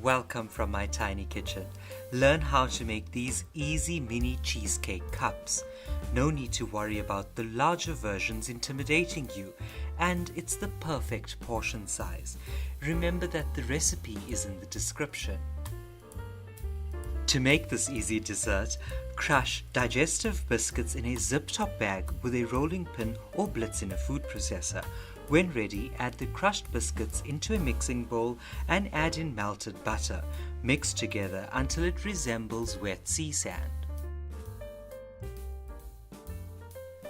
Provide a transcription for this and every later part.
Welcome from my tiny kitchen. Learn how to make these easy mini cheesecake cups. No need to worry about the larger versions intimidating you, and it's the perfect portion size. Remember that the recipe is in the description. To make this easy dessert, crush digestive biscuits in a zip-top bag with a rolling pin or blitz in a food processor. When ready, add the crushed biscuits into a mixing bowl and add in melted butter. Mix together until it resembles wet sea sand.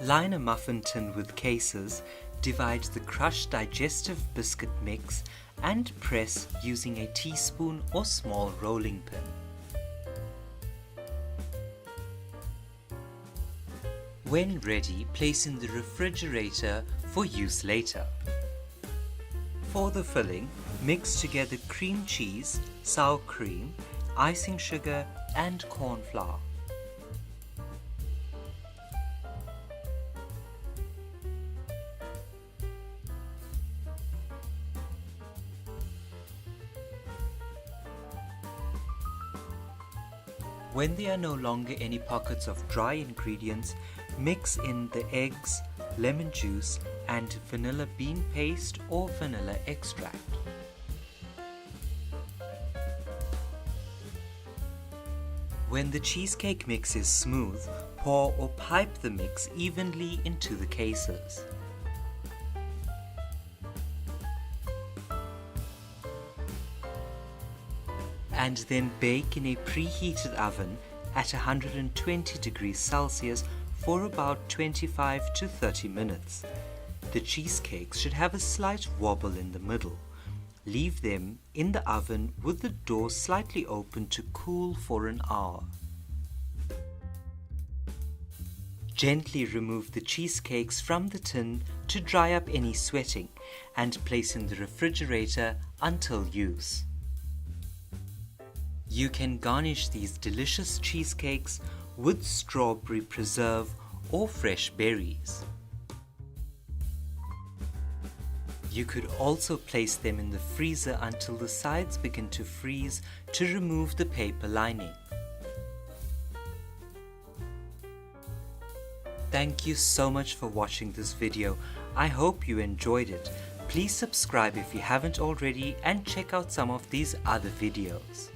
Line a muffin tin with cases, divide the crushed digestive biscuit mix and press using a teaspoon or small rolling pin. When ready, place in the refrigerator for use later. For the filling, mix together cream cheese, sour cream, icing sugar and corn flour. When there are no longer any pockets of dry ingredients, mix in the eggs, lemon juice and vanilla bean paste or vanilla extract. When the cheesecake mix is smooth, pour or pipe the mix evenly into the cases. And then bake in a preheated oven at 120 degrees Celsius for about 25 to 30 minutes. The cheesecakes should have a slight wobble in the middle. Leave them in the oven with the door slightly open to cool for an hour. Gently remove the cheesecakes from the tin to dry up any sweating and place in the refrigerator until use. You can garnish these delicious cheesecakes with strawberry preserve or fresh berries. You could also place them in the freezer until the sides begin to freeze to remove the paper lining. Thank you so much for watching this video. I hope you enjoyed it. Please subscribe if you haven't already and check out some of these other videos.